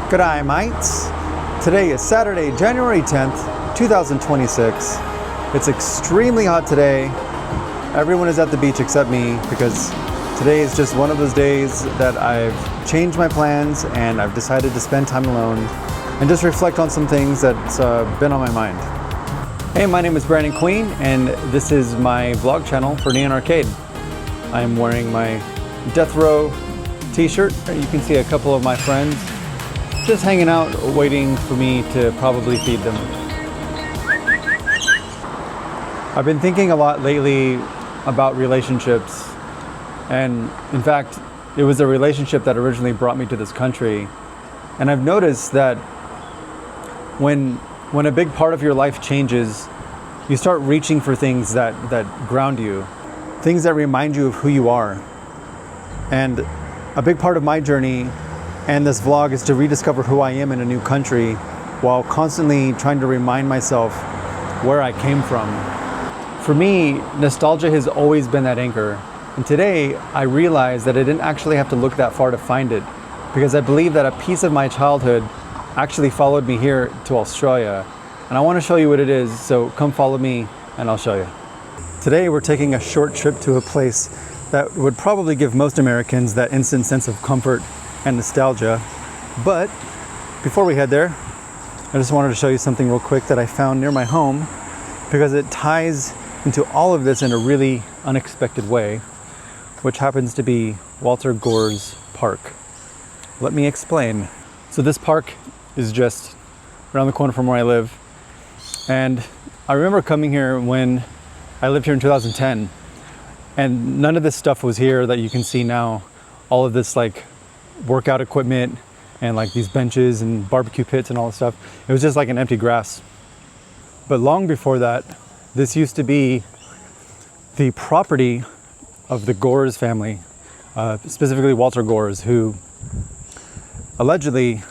G'day mates. Today is Saturday, January 10th, 2026. It's extremely hot today. Everyone is at the beach except me because today is just one of those days that I've changed my plans and I've decided to spend time alone and just reflect on some things that's been on my mind. Hey, my name is Brandon Queen and this is my vlog channel for Neon Arcade. I'm wearing my Death Row t-shirt. You can see a couple of my friends just hanging out, waiting for me to probably feed them. I've been thinking a lot lately about relationships, and in fact, it was a relationship that originally brought me to this country. And I've noticed that when a big part of your life changes, you start reaching for things that ground you, things that remind you of who you are. And a big part of my journey and this vlog is to rediscover who I am in a new country while constantly trying to remind myself where I came from. For me, nostalgia has always been that anchor. And today I realized that I didn't actually have to look that far to find it, because I believe that a piece of my childhood actually followed me here to Australia. And I want to show you what it is, so come follow me and I'll show you. Today we're taking a short trip to a place that would probably give most Americans that instant sense of comfort and nostalgia. But before we head there, I just wanted to show you something real quick that I found near my home, because it ties into all of this in a really unexpected way, which happens to be Walter Gore's Park. Let me explain. So this park is just around the corner from where I live, and I remember coming here when I lived here in 2010, and none of this stuff was here that you can see now. All of this like workout equipment and like these benches and barbecue pits and all this stuff. It was just like an empty grass. But long before that, this used to be the property of the Gores family, specifically Walter Gores, who allegedly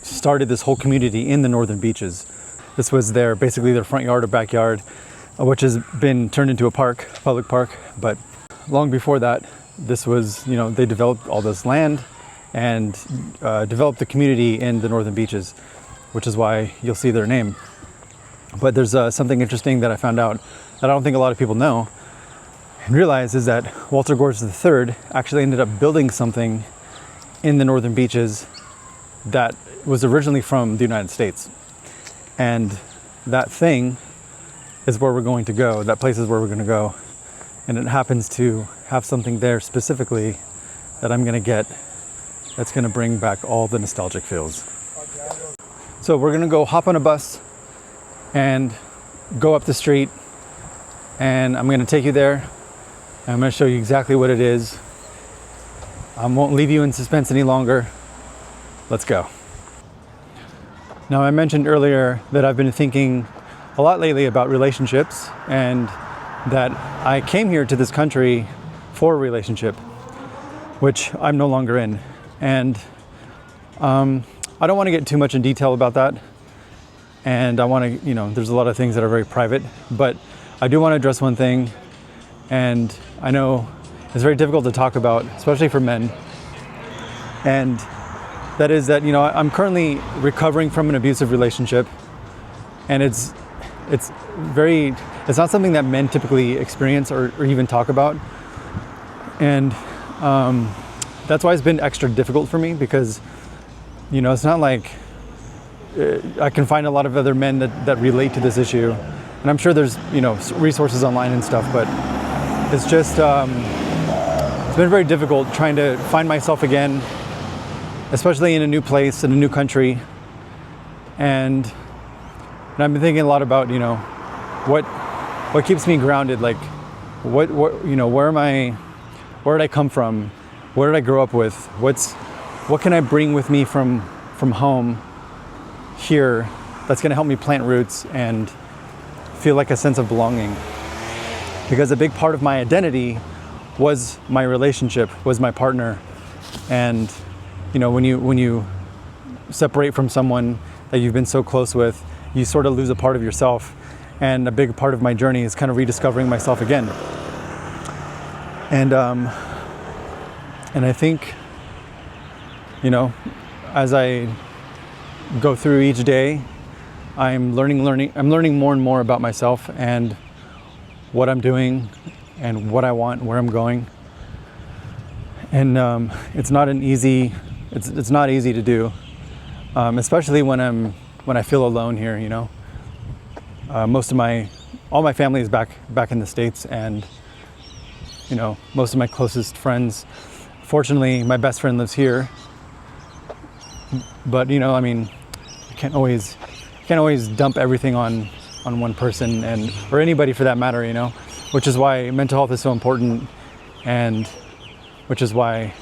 started this whole community in the northern beaches. This was basically their front yard or backyard, which has been turned into a park, public park. But long before that, this was, they developed all this land and developed the community in the northern beaches, which is why you'll see their name. But there's something interesting that I found out that I don't think a lot of people know and realize, is that Walter Gores III actually ended up building something in the northern beaches that was originally from the United States. And that thing is where we're going to go. That place is where we're going to go. And it happens to have something there specifically that I'm going to get that's going to bring back all the nostalgic feels. So we're going to go hop on a bus and go up the street, and I'm going to take you there. I'm going to show you exactly what it is. I won't leave you in suspense any longer. Let's go. Now, I mentioned earlier that I've been thinking a lot lately about relationships, and that I came here to this country for a relationship, which I'm no longer in. And I don't want to get too much in detail about that. And I want to, there's a lot of things that are very private, but I do want to address one thing. And I know it's very difficult to talk about, especially for men. And that is that, I'm currently recovering from an abusive relationship. And it's not something that men typically experience or even talk about. And that's why it's been extra difficult for me, because, it's not like I can find a lot of other men that relate to this issue. And I'm sure there's, resources online and stuff, but it's just, it's been very difficult trying to find myself again, especially in a new place, in a new country. And I've been thinking a lot about, what keeps me grounded, like where did I come from? Where did I grow up with? What can I bring with me from home here that's going to help me plant roots and feel like a sense of belonging? Because a big part of my identity was my relationship, was my partner. And when you separate from someone that you've been so close with, you sort of lose a part of yourself. And a big part of my journey is kind of rediscovering myself again. And I think, as I go through each day, I'm learning more and more about myself and what I'm doing and what I want, where I'm going. And it's not easy to do, especially when I feel alone here. You know, all my family is back in the States, and you know, most of my closest friends. Fortunately, my best friend lives here. But you know, I mean, you can't always dump everything on one person, or anybody for that matter. You know, which is why mental health is so important, and which is why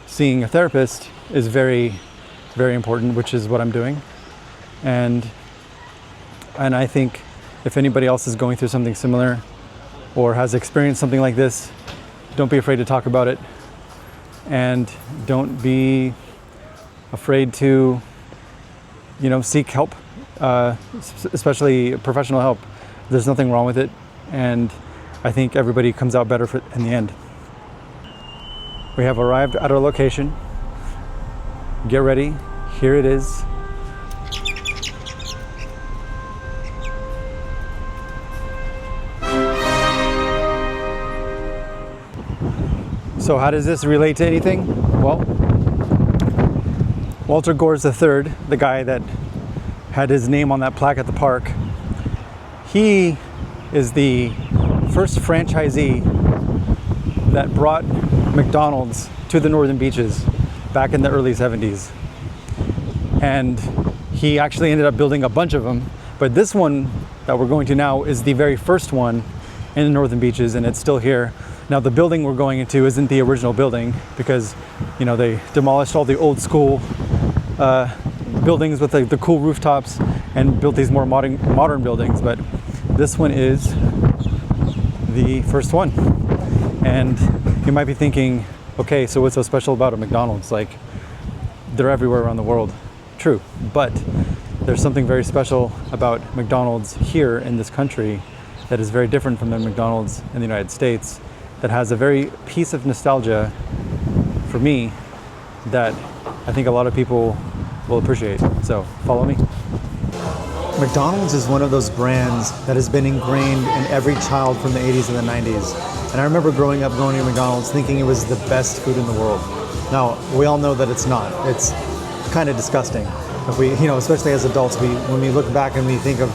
seeing a therapist is very, very important, which is what I'm doing. And I think if anybody else is going through something similar or has experienced something like this, don't be afraid to talk about it, and don't be afraid to, you know, seek help, especially professional help. There's nothing wrong with it, and I think everybody comes out better in the end. We have arrived at our location. Get ready. Here it is. So how does this relate to anything? Well, Walter Gores III, the guy that had his name on that plaque at the park, he is the first franchisee that brought McDonald's to the Northern Beaches back in the early 70s. And he actually ended up building a bunch of them, but this one that we're going to now is the very first one in the Northern Beaches, and it's still here. Now the building we're going into isn't the original building because, you know, they demolished all the old school buildings with the cool rooftops and built these more modern buildings, but this one is the first one. And you might be thinking, okay, so what's so special about a McDonald's? Like, they're everywhere around the world. True, but there's something very special about McDonald's here in this country that is very different from the McDonald's in the United States, that has a very piece of nostalgia for me that I think a lot of people will appreciate. So follow me. McDonald's is one of those brands that has been ingrained in every child from the 80s and the 90s. And I remember growing up going to McDonald's thinking it was the best food in the world. Now, we all know that it's not. It's kind of disgusting. If we, you know, especially as adults, when we look back and we think of,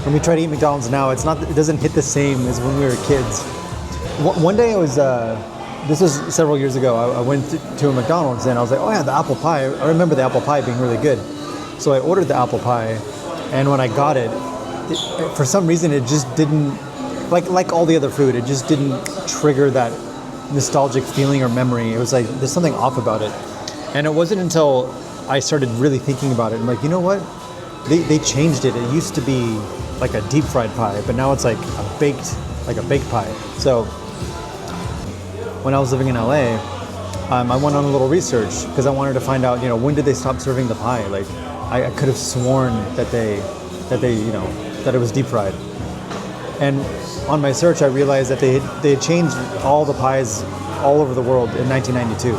when we try to eat McDonald's now, it doesn't hit the same as when we were kids. One day I was, this was several years ago, I went to a McDonald's and I was like, oh yeah, the apple pie. I remember the apple pie being really good. So I ordered the apple pie, and when I got it, for some reason it just didn't, like all the other food, it just didn't trigger that nostalgic feeling or memory. It was like, there's something off about it. And it wasn't until I started really thinking about it, I'm like, you know what? They changed it. It used to be like a deep fried pie, but now it's like a baked pie. So when I was living in LA, I went on a little research because I wanted to find out, you know, when did they stop serving the pie? Like, I could have sworn that it was deep fried. And on my search, I realized that they had changed all the pies all over the world in 1992.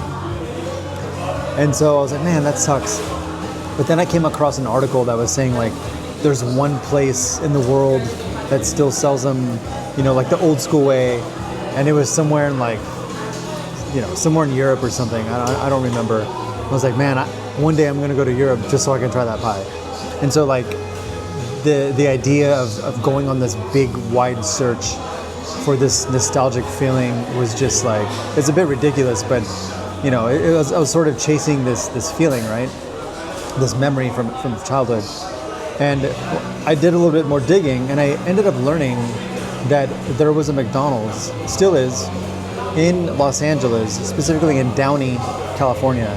And so I was like, man, that sucks. But then I came across an article that was saying, like, there's one place in the world that still sells them, you know, like the old school way. And it was somewhere in, like, you know, somewhere in Europe or something. I don't remember. I was like, man, one day I'm going to go to Europe just so I can try that pie. And so, like, the idea of going on this big, wide search for this nostalgic feeling was just like, it's a bit ridiculous, but, you know, I was sort of chasing this feeling, right? This memory from childhood. And I did a little bit more digging, and I ended up learning that there was a McDonald's, still is, in Los Angeles, specifically in Downey, California.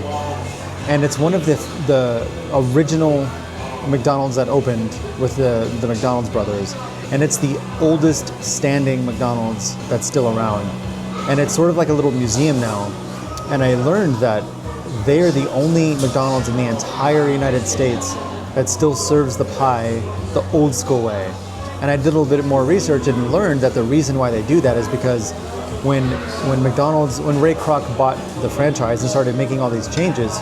And it's one of the original McDonald's that opened with the McDonald's brothers. And it's the oldest standing McDonald's that's still around. And it's sort of like a little museum now. And I learned that they are the only McDonald's in the entire United States that still serves the pie the old school way. And I did a little bit more research and learned that the reason why they do that is because when Ray Kroc bought the franchise and started making all these changes,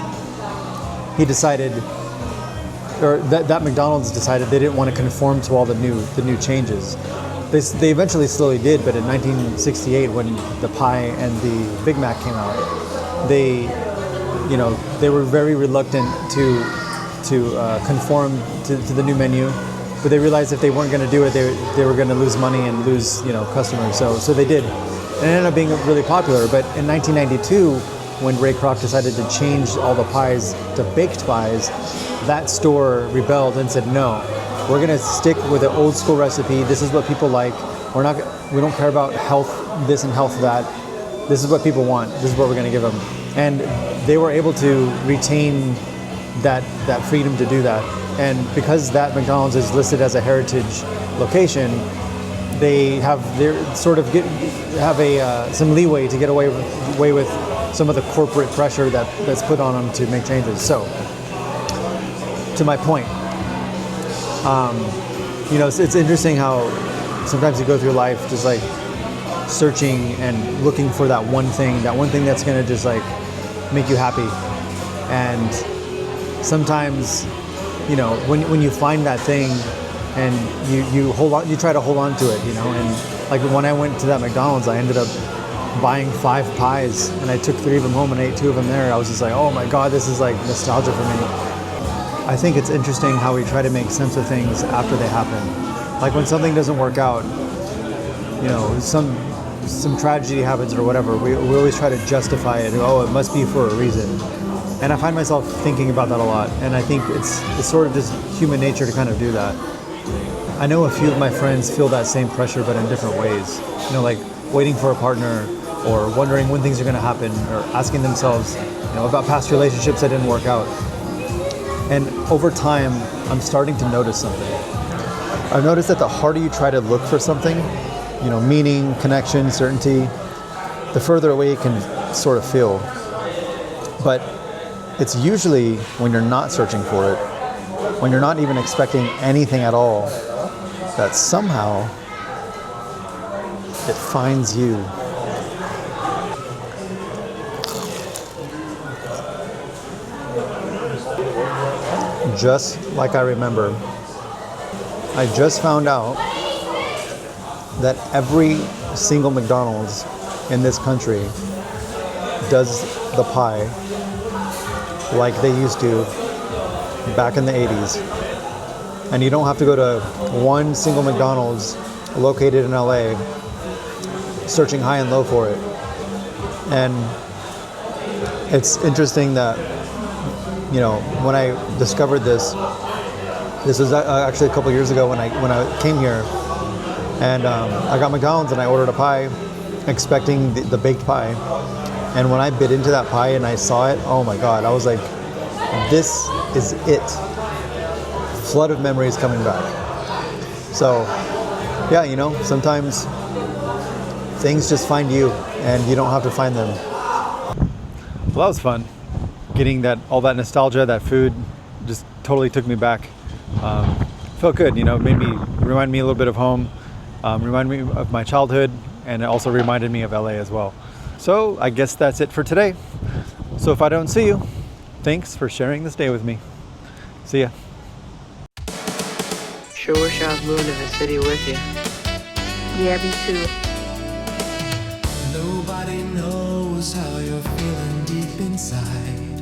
he decided, or that McDonald's decided they didn't want to conform to all the new changes. They eventually slowly did, but in 1968, when the pie and the Big Mac came out, they were very reluctant to conform to the new menu, but they realized if they weren't going to do it, they were going to lose money and lose customers. So they did, and it ended up being really popular. But in 1992, when Ray Kroc decided to change all the pies to baked pies, that store rebelled and said, no, we're going to stick with the old school recipe. This is what people like. We don't care about health this and health that. This is what people want. This is what we're going to give them. And they were able to retain that freedom to do that. And because that McDonald's is listed as a heritage location, they have some leeway to get away with some of the corporate pressure that's put on them to make changes. So, to my point, it's interesting how sometimes you go through life just like searching and looking for that one thing that's gonna just like make you happy. And sometimes, when you find that thing and you hold on, you try to hold on to it, and like when I went to that McDonald's, I ended up buying 5 pies and I took 3 of them home and ate 2 of them there. I was just like, oh my God, this is like nostalgia for me. I think it's interesting how we try to make sense of things after they happen. Like when something doesn't work out, some tragedy happens or whatever, we always try to justify it. Oh, it must be for a reason. And I find myself thinking about that a lot. And I think it's sort of just human nature to kind of do that. I know a few of my friends feel that same pressure, but in different ways. Like waiting for a partner, or wondering when things are going to happen, or asking themselves, about past relationships that didn't work out. And over time, I'm starting to notice something. I've noticed that the harder you try to look for something, meaning, connection, certainty, the further away it can sort of feel. But it's usually when you're not searching for it, when you're not even expecting anything at all, that somehow it finds you. Just like I remember, I just found out that every single McDonald's in this country does the pie like they used to back in the 80s. And you don't have to go to one single McDonald's located in LA searching high and low for it. And it's interesting that when I discovered this was actually a couple years ago when I came here, and I got McDonald's and I ordered a pie, expecting the baked pie. And when I bit into that pie and I saw it, oh my God, I was like, this is it. Flood of memories coming back. So, yeah, sometimes things just find you and you don't have to find them. Well, that was fun. Getting all that nostalgia, that food, just totally took me back. Felt good, remind me a little bit of home, remind me of my childhood, and it also reminded me of LA as well. So I guess that's it for today. So if I don't see you, thanks for sharing this day with me. See ya. Sure wish I was moving to the city with you. Yeah, me too. Nobody knows how you're feeling deep inside.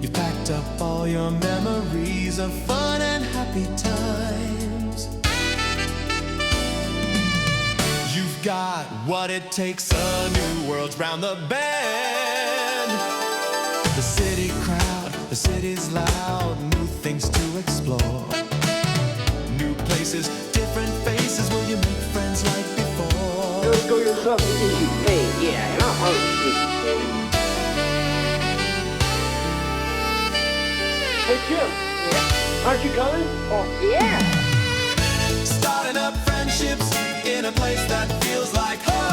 You packed up all your memories of fun and happy times. You've got what it takes, a new world's round the bend. The city crowd, the city's loud, new things to explore. New places, different faces, will you make friends like before? Let's go yourself to eat. Hey, yeah, and I'm hungry. Hey, Jim. Yeah? Aren't you coming? Oh, Yeah. Starting up friendships in a place that feels like home.